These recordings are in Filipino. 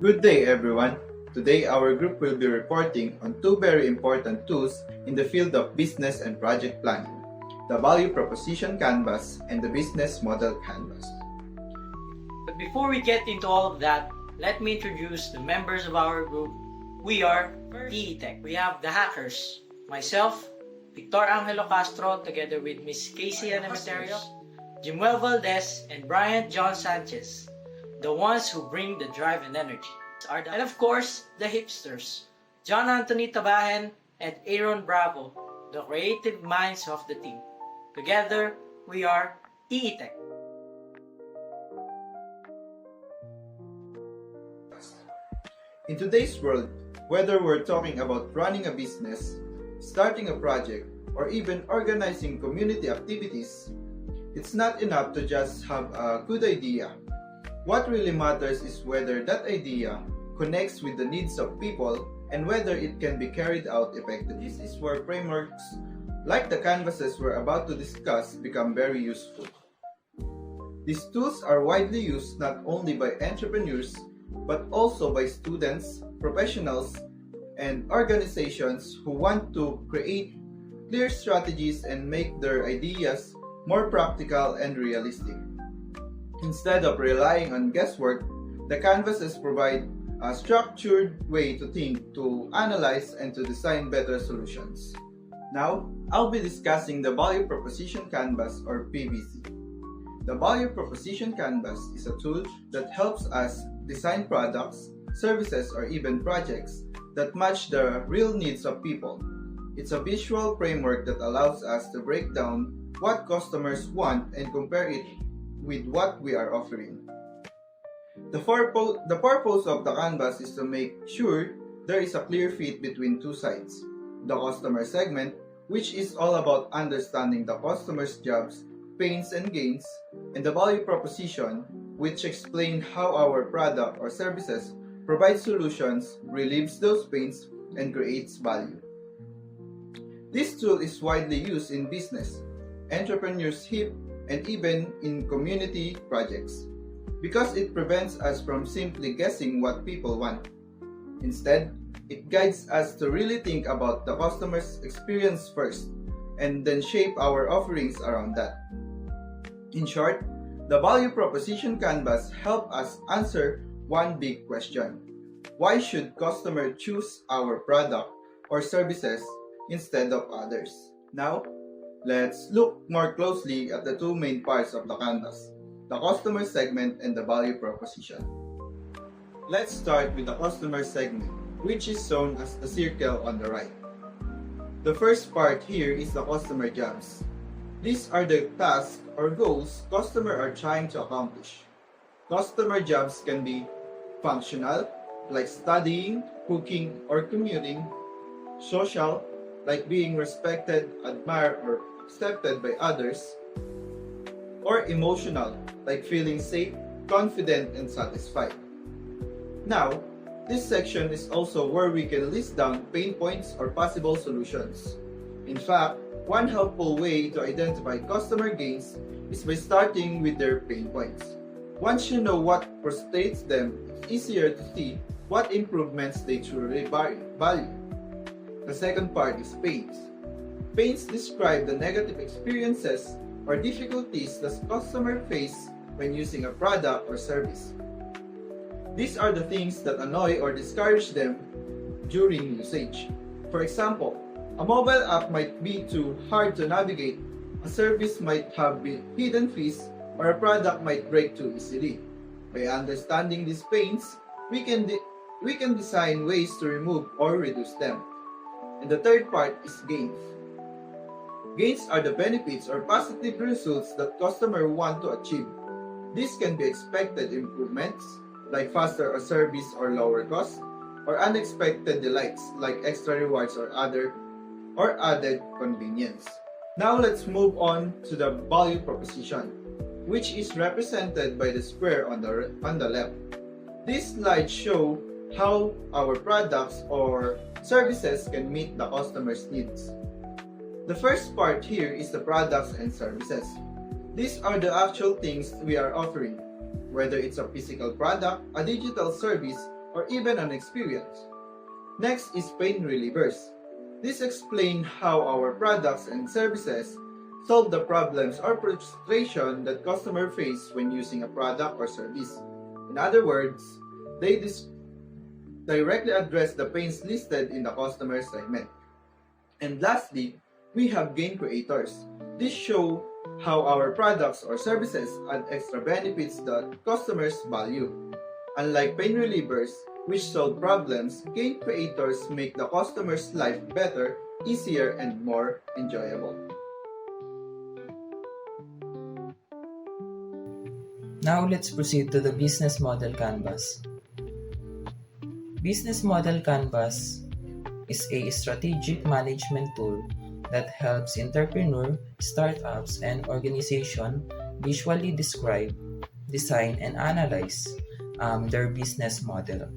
Good day, everyone. Today, our group will be reporting on two very important tools in the field of business and project planning: the Value Proposition Canvas and the Business Model Canvas. But before we get into all of that, let me introduce the members of our group. We are TE-Tech. We have the hackers, myself, Victor Angelo Castro, together with Miss Casey Anemeterio, Jimuel Valdez, and Brian John Sanchez, the ones who bring the drive and energy. And of course, the hipsters, John Anthony Tabahen and Aaron Bravo, the creative minds of the team. Together, we are TE-Tech. In today's world, whether we're talking about running a business, starting a project, or even organizing community activities, it's not enough to just have a good idea. What really matters is whether that idea connects with the needs of people and whether it can be carried out effectively. This is where frameworks like the canvases we're about to discuss become very useful. These tools are widely used not only by entrepreneurs but also by students, professionals, and organizations who want to create clear strategies and make their ideas more practical and realistic. Instead of relying on guesswork, the canvases provide a structured way to think, to analyze, and to design better solutions. Now, I'll be discussing the Value Proposition Canvas, or PVC. The Value Proposition Canvas is a tool that helps us design products, services, or even projects that match the real needs of people. It's a visual framework that allows us to break down what customers want and compare it with what we are offering. The purpose of the canvas is to make sure there is a clear fit between two sides: the customer segment, which is all about understanding the customer's jobs, pains, and gains, and the value proposition, which explains how our product or services provide solutions, relieves those pains, and creates value. This tool is widely used in business, entrepreneurs' HIP, and even in community projects, because it prevents us from simply guessing what people want. Instead, it guides us to really think about the customer's experience first, and then shape our offerings around that. In short, the Value Proposition Canvas helps us answer one big question: why should customers choose our product or services instead of others? Now, let's look more closely at the two main parts of the canvas: the customer segment and the value proposition. Let's start with the customer segment, which is shown as the circle on the right. The first part here is the customer jobs. These are the tasks or goals customers are trying to accomplish. Customer jobs can be functional, like studying, cooking, or commuting; social, like being respected, admired, or accepted by others; or emotional, like feeling safe, confident, and satisfied. Now, this section is also where we can list down pain points or possible solutions. In fact, one helpful way to identify customer gains is by starting with their pain points. Once you know what frustrates them, it's easier to see what improvements they truly value. The second part is pains. Pains describe the negative experiences or difficulties that customers face when using a product or service. These are the things that annoy or discourage them during usage. For example, a mobile app might be too hard to navigate, a service might have hidden fees, or a product might break too easily. By understanding these pains, we can design ways to remove or reduce them. And the third part is gains. Gains are the benefits or positive results that customers want to achieve. These can be expected improvements, like faster service or lower cost, or unexpected delights, like extra rewards or added convenience. Now let's move on to the value proposition, which is represented by the square on the left. These slides show how our products or services can meet the customer's needs. The first part here is the products and services. These are the actual things we are offering, whether it's a physical product, a digital service, or even an experience. Next is pain relievers. This explains how our products and services solve the problems or frustration that customers face when using a product or service. In other words, they directly address the pains listed in the customer segment. And lastly, we have gain creators. This show how our products or services add extra benefits that customers value. Unlike pain relievers, which solve problems, gain creators make the customer's life better, easier, and more enjoyable. Now let's proceed to the business model canvas. Business model canvas is a strategic management tool that helps entrepreneurs, startups, and organizations visually describe, design, and analyze their business model.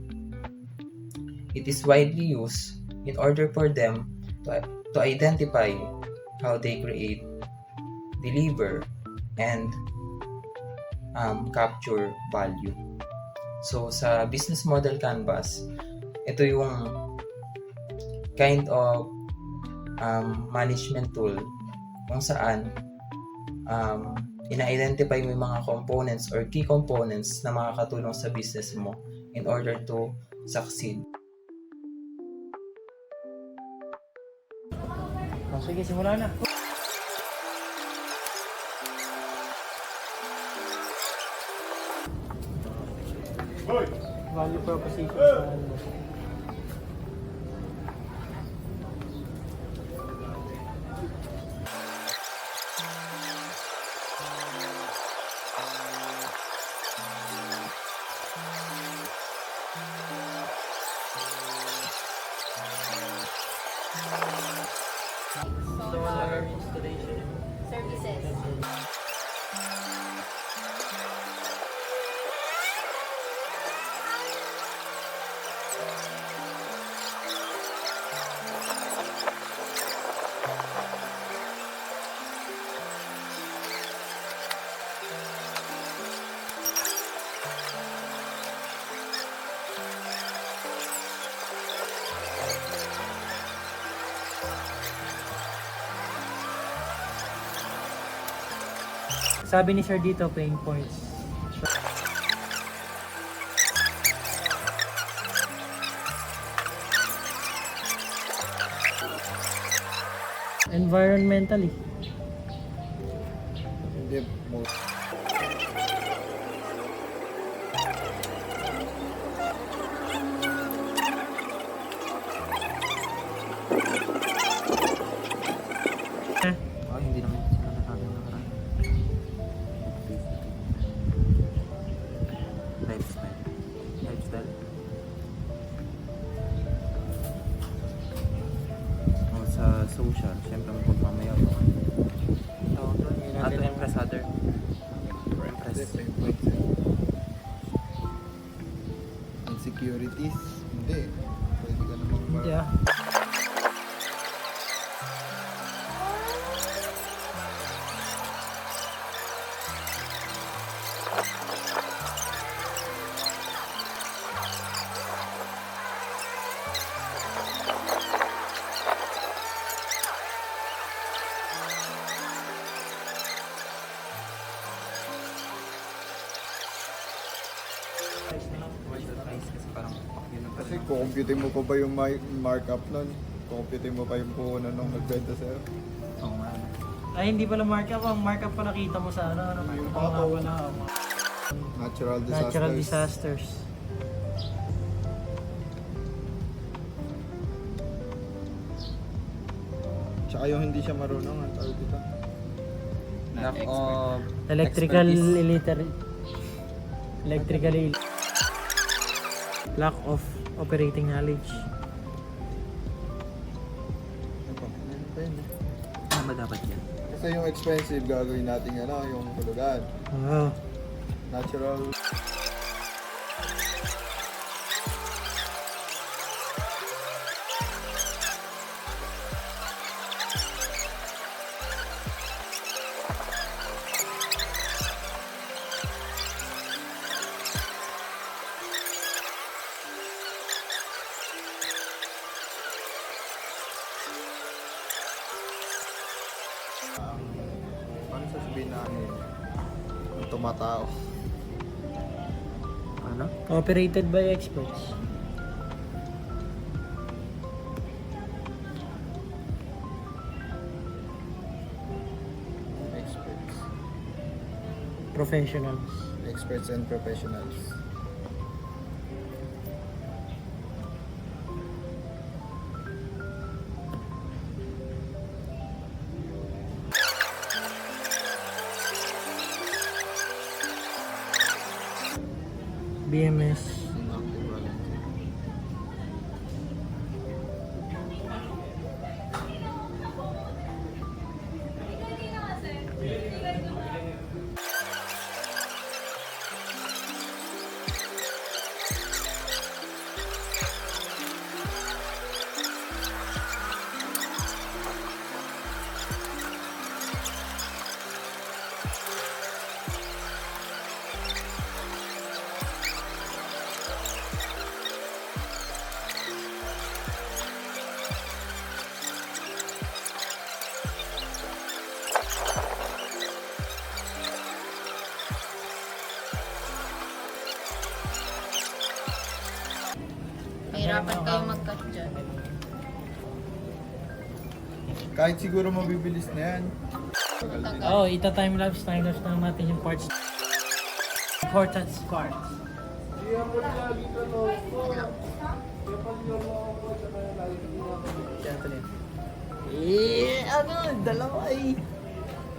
It is widely used in order for them to identify how they create, deliver, and capture value. So, sa business model canvas, ito yung kind of management tool kung saan ina-identify mo yung mga components or key components na makakatulong sa business mo in order to succeed. Sige, simula na. Value proposition sa ano. Solar installation services. Sabi ni Sir dito, pain points. Environmentally. Hindi mo. Hindi naman sila nasabi na karami. Lifestyle. Sa social, syempre magpapamayaw. Ato impress other. Or impress. Insecurities? Hindi. Pwede ka namang Yeah. Kasi parang yun ang Kasi kukumputin mo pa ba yung markup nun? Kukumputin mo pa yung puhunan nung nagbenta sa'yo? Oo nga. Ay, hindi pala markup. Ang markup pa nakita mo sa ano. Yung Oo nga photo. pala. Natural disasters. Natural disasters. Tsaka yung hindi siya marunong, ang tawag dito. Lack of Electrical expertise. illiterate. Electrically lack of operating knowledge. Ano pa yun eh? Ano ba dapat yan? Kasi yung expensive gagawin natin yung hulugan. Oo. Natural. mga tao. Ano? Operated by experts. Experts. Professionals. Experts and professionals. BMS. Inactive volunteer. Mahirapan kayo mag-cut dyan. Kahit siguro mabibilis na yan. Oh, time-lapse na natin yung parts. Important parts. Dalawa eh.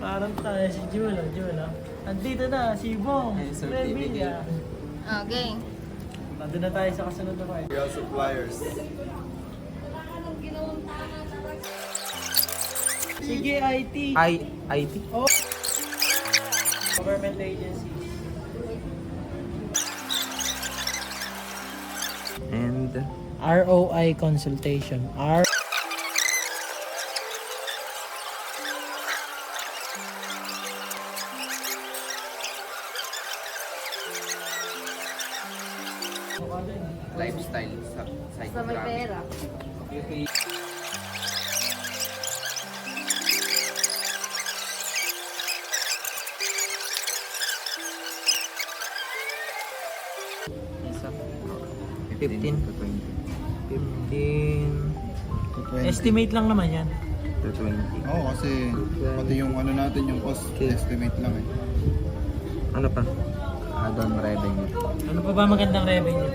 Parang tayo si Jewel, Andito na, si Bong. Revilla. Okay. Nandun na tayo sa kasunod na part. Real suppliers. Sige, IT. IT? Government agencies. And ROI consultation. lifestyle Basta may pera. Isa. 15 to 20. 15. Estimate lang naman yan. To 20. Oo, kasi pati yung ano natin, yung cost estimate lang eh. Ano pa? Add-on revenue. Ano pa ba magandang revenue?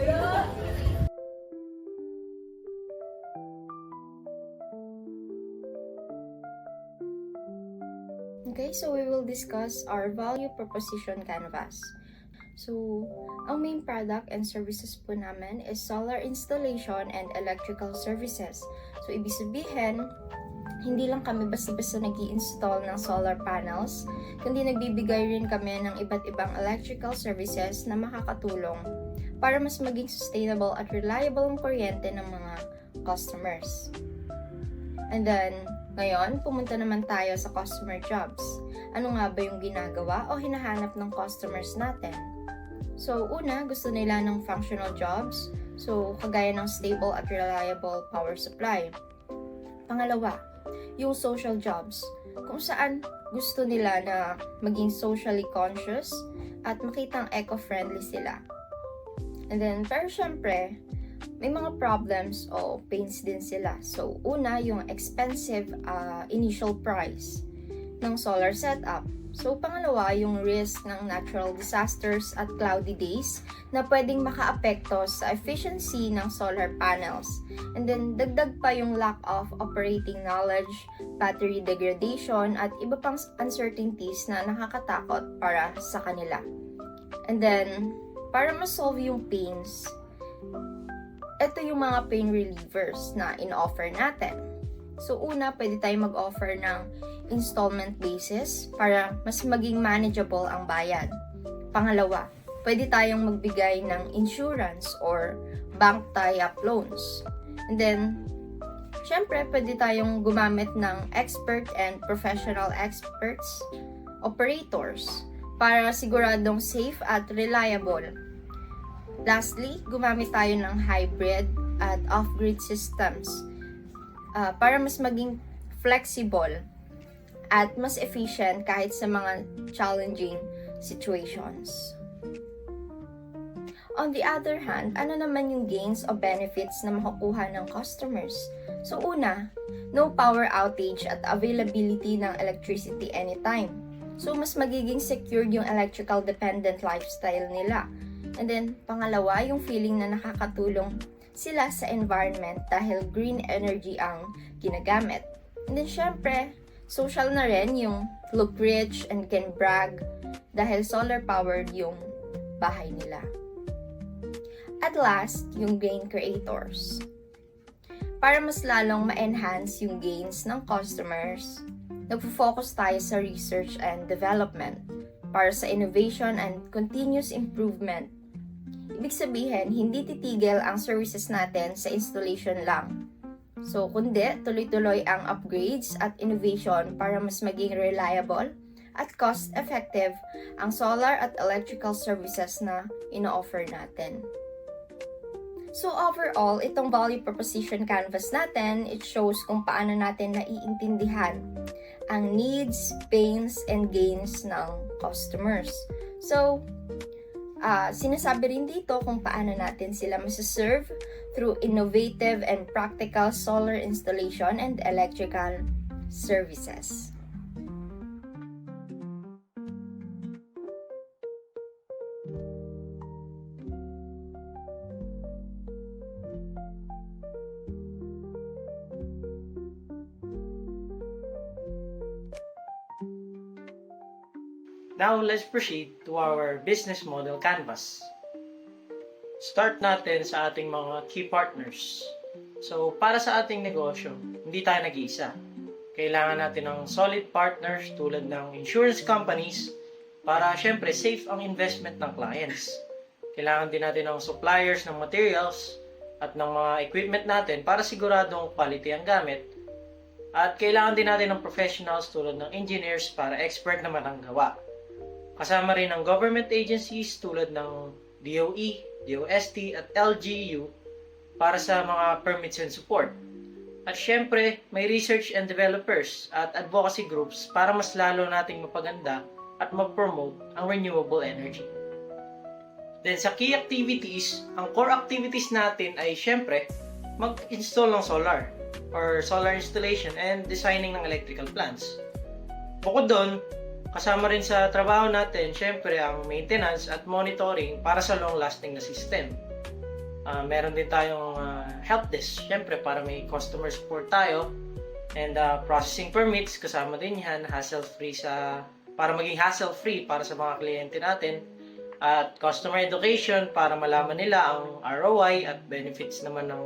Okay, so we will discuss our value proposition canvas. So, ang main product and services po namin is solar installation and electrical services. So, ibig sabihin, hindi lang kami basta-basta nag-i-install ng solar panels, kundi nagbibigay rin kami ng iba't ibang electrical services na makakatulong para mas maging sustainable at reliable ang kuryente ng mga customers. And then, ngayon, pumunta naman tayo sa customer jobs. Ano nga ba yung ginagawa o hinahanap ng customers natin? So, una, gusto nila ng functional jobs. So, kagaya ng stable at reliable power supply. Pangalawa, yung social jobs. Kung saan gusto nila na maging socially conscious at makitang eco-friendly sila. And then, pero syempre, may mga problems o pains din sila. So, una, yung expensive initial price ng solar setup. So, pangalawa, yung risk ng natural disasters at cloudy days na pwedeng makaapekto sa efficiency ng solar panels. And then, dagdag pa yung lack of operating knowledge, battery degradation, at iba pang uncertainties na nakakatakot para sa kanila. And then, para ma-solve yung pains, ito yung mga pain relievers na in-offer natin. So, una, pwede tayong mag-offer ng installment basis para mas maging manageable ang bayad. Pangalawa, pwede tayong magbigay ng insurance or bank tie-up loans. And then, syempre, pwede tayong gumamit ng expert and professional experts, operators, para siguradong safe at reliable. Lastly, gumamit tayo ng hybrid at off-grid systems para mas maging flexible at mas efficient kahit sa mga challenging situations. On the other hand, ano naman yung gains o benefits na makukuha ng customers? So una, no power outage at availability ng electricity anytime. So mas magiging secured yung electrical dependent lifestyle nila. And then, pangalawa, yung feeling na nakakatulong sila sa environment dahil green energy ang ginagamit. And then, syempre, social na rin yung look rich and can brag dahil solar-powered yung bahay nila. At last, yung gain creators. Para mas lalong ma-enhance yung gains ng customers, nagfo-focus tayo sa research and development para sa innovation and continuous improvement. Ibig sabihin, hindi titigil ang services natin sa installation lang. So, kundi tuloy-tuloy ang upgrades at innovation para mas maging reliable at cost-effective ang solar at electrical services na ino-offer natin. So overall, itong value proposition canvas natin, it shows kung paano natin naiintindihan ang needs, pains, and gains ng customers. So, sinasabi rin dito kung paano natin sila masaserve through innovative and practical solar installation and electrical services. Now, let's proceed to our business model canvas. Start natin sa ating mga key partners. So, para sa ating negosyo, hindi tayo nag-iisa. Kailangan natin ng solid partners tulad ng insurance companies para syempre safe ang investment ng clients. Kailangan din natin ng suppliers ng materials at ng mga equipment natin para siguradong quality ang gamit. At kailangan din natin ng professionals tulad ng engineers para expert naman ang gawa. Kasama rin ang government agencies tulad ng DOE, DOST at LGU para sa mga permits and support. At syempre, may research and developers at advocacy groups para mas lalo nating mapaganda at mag-promote ang renewable energy. Then sa key activities, ang core activities natin ay syempre mag-install ng solar or solar installation and designing ng electrical plants. Bukod doon, kasama rin sa trabaho natin, syempre, ang maintenance at monitoring para sa long-lasting na system. Meron din tayong help desk, syempre, para may customer support tayo. And processing permits, kasama din yan, para maging hassle-free para sa mga kliyente natin. At customer education, para malaman nila ang ROI at benefits naman ng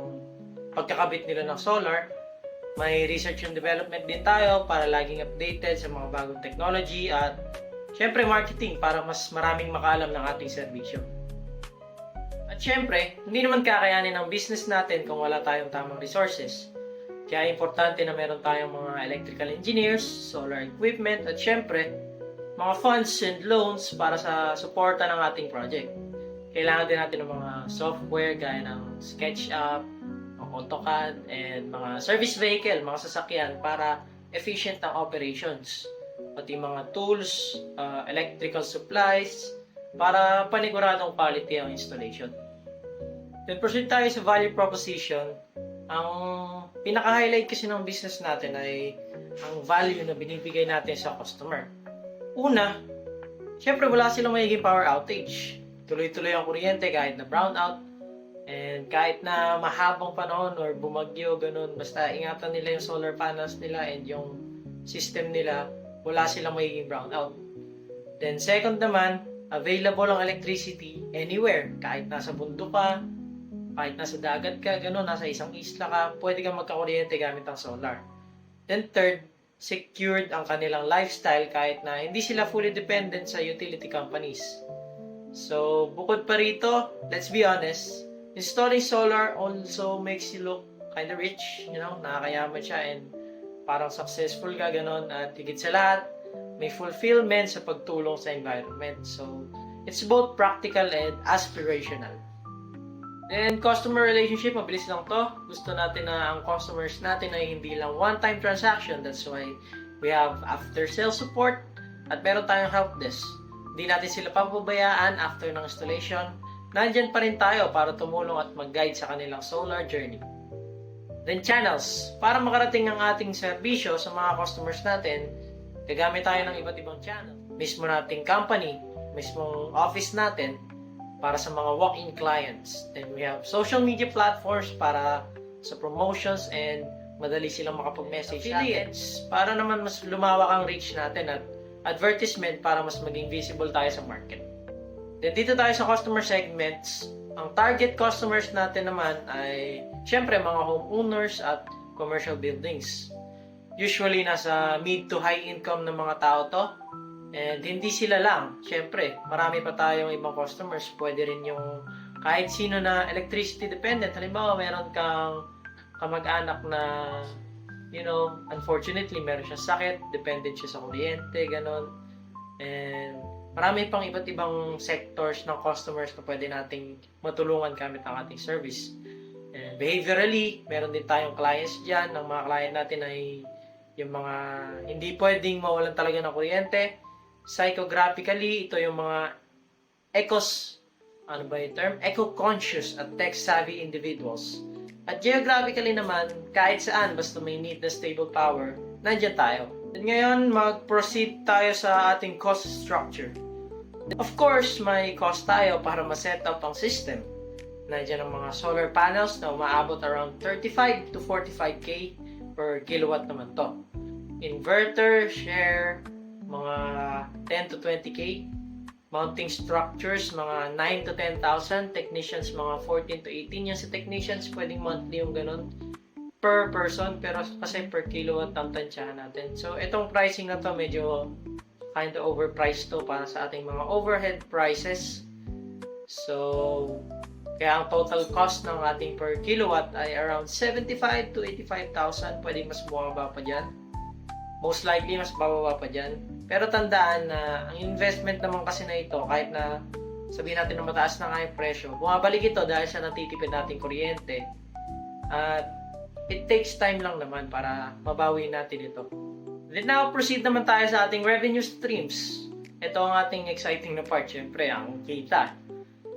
pagkakabit nila ng solar. May research and development din tayo para laging updated sa mga bagong technology at syempre marketing para mas maraming makaalam ng ating serbisyo. At syempre, hindi naman kakayanin ang business natin kung wala tayong tamang resources. Kaya importante na meron tayong mga electrical engineers, solar equipment at syempre, mga funds and loans para sa suporta ng ating project. Kailangan din natin ng mga software gaya ng SketchUp, AutoCAD, and mga service vehicle, mga sasakyan para efficient ang operations. Pati mga tools, electrical supplies, para paniguradong quality ang installation. Then proceed tayo sa value proposition. Ang pinaka-highlight kasi ng business natin ay ang value na binibigay natin sa customer. Una, syempre wala silang magiging power outage. Tuloy-tuloy ang kuryente kahit na brownout. And kahit na mahabang panahon or bumagyo, ganun, basta ingatan nila yung solar panels nila and yung system nila, wala silang magiging brownout. Then second naman, available ang electricity anywhere. Kahit nasa bundok ka, kahit nasa dagat ka, ganun, nasa isang isla ka, pwede kang magkakuryente gamit ang solar. Then third, secured ang kanilang lifestyle kahit na hindi sila fully dependent sa utility companies. So, bukod pa rito, let's be honest, installing solar also makes you look kind of rich, nakakayaman siya and parang successful ka, ganun. At higit sa lahat, may fulfillment sa pagtulong sa environment. So, it's both practical and aspirational. Then, customer relationship, mabilis lang to. Gusto natin na ang customers natin ay hindi lang one-time transaction. That's why we have after-sales support at meron tayong help desk. Hindi natin sila papabayaan after ng installation. Nandyan pa rin tayo para tumulong at mag-guide sa kanilang solar journey. Then channels. Para makarating ang ating serbisyo sa mga customers natin, gagamit tayo ng iba't ibang channel. Mismo nating company, mismong office natin, para sa mga walk-in clients. Then we have social media platforms para sa promotions and madali silang makapag-message affiliates para naman mas lumawak ang reach natin at advertisement para mas maging visible tayo sa market. Then dito tayo sa customer segments. Ang target customers natin naman ay syempre mga homeowners at commercial buildings. Usually nasa mid to high income ng mga tao to. And hindi sila lang. Syempre, marami pa tayong ibang customers. Pwede rin yung kahit sino na electricity dependent. Halimbawa, meron kang kamag-anak na, unfortunately, meron siya sakit. Dependent siya sa kuryente, ganon. And marami pang iba't ibang sectors ng customers na pwede nating matulungan gamit ang ating service. And behaviorally, meron din tayong clients dyan. Ang mga client natin ay yung mga hindi pwedeng mawalan talaga ng kuryente. Psychographically, ito yung mga eco-conscious at tech-savvy individuals. At geographically naman, kahit saan, basta may need na stable power, nandyan tayo. At ngayon, mag-proceed tayo sa ating cost structure. Of course, may cost tayo para ma-set up ang system. Nandiyan ang mga solar panels na umaabot around 35 to 45k per kilowatt naman to. Inverter, share, mga 10 to 20k. Mounting structures, mga 9 to 10,000. Technicians, mga 14 to 18. Yan sa technicians, pwedeng monthly yung ganun per person. Pero kasi per kilowatt ang tansyahan natin. So, itong pricing na to medyo kind of overpriced to para sa ating mga overhead prices. So, kaya ang total cost ng ating per kilowatt ay around 75 to 85,000. Pwede mas bumaba pa dyan. Most likely, mas bababa pa dyan. Pero tandaan na ang investment naman kasi na ito, kahit na sabihin natin na mataas na nga yung presyo, bumabalik ito dahil sa natitipid nating kuryente. At it takes time lang naman para mabawi natin ito. Then now, proceed naman tayo sa ating revenue streams. Ito ang ating exciting na part, syempre, ang kita.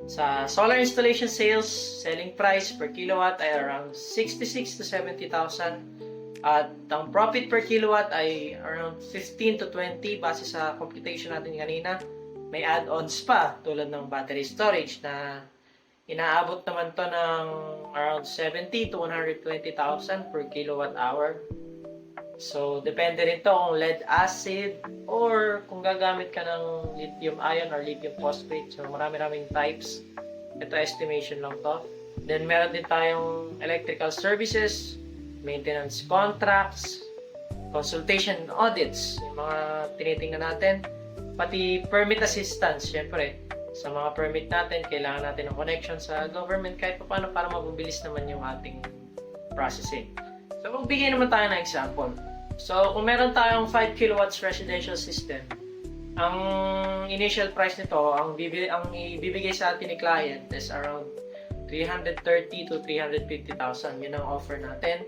Sa solar installation sales, selling price per kilowatt ay around 66 to 70,000. At ang profit per kilowatt ay around 15 to 20 base sa computation natin kanina. May add-ons pa tulad ng battery storage na inaabot naman to ng around 70 to 120,000 per kilowatt hour. So, depende rin to kung lead acid or kung gagamit ka ng lithium ion or lithium phosphate. So, marami-raming types. Ito estimation lang to. Then, meron din tayong electrical services, maintenance contracts, consultation and audits, yung mga tinitingnan natin. Pati permit assistance, syempre. Sa mga permit natin, kailangan natin ng connection sa government kahit paano para mabilis naman yung ating processing. So, magbigay naman tayo ng example. So, kung meron tayong 5 kilowatts residential system, ang initial price nito, ang ibibigay sa atin ni client is around 330 to 350,000. Yun ang offer natin.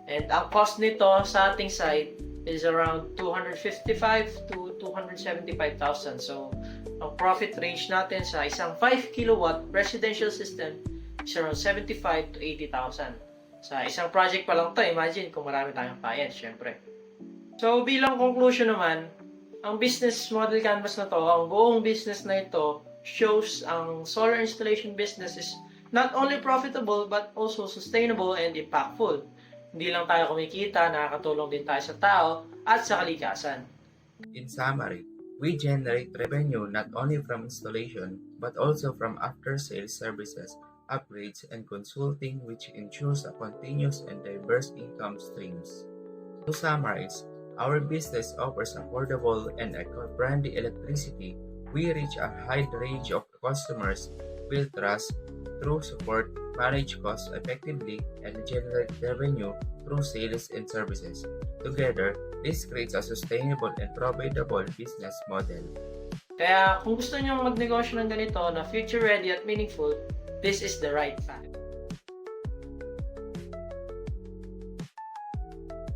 And ang cost nito sa ating side is around 255 to 275,000. So, ang profit range natin sa isang 5 kilowatt residential system is around 75 to 80,000. Sa isang project pa lang to, imagine kung marami tayong clients, syempre. So, bilang conclusion naman, ang business model canvas na to, ang buong business na ito, shows ang solar installation business is not only profitable but also sustainable and impactful. Hindi lang tayo kumikita, nakakatulong din tayo sa tao at sa kalikasan. In summary, we generate revenue not only from installation but also from after-sales services, upgrades, and consulting, which ensures a continuous and diverse income streams. To summarize, our business offers affordable and eco-friendly electricity. We reach a wide range of customers, build trust through support, manage costs effectively, and generate revenue through sales and services. Together, this creates a sustainable and profitable business model. Kaya kung gusto nyo magnegosyo ng ganito na future-ready at meaningful, this is the right path.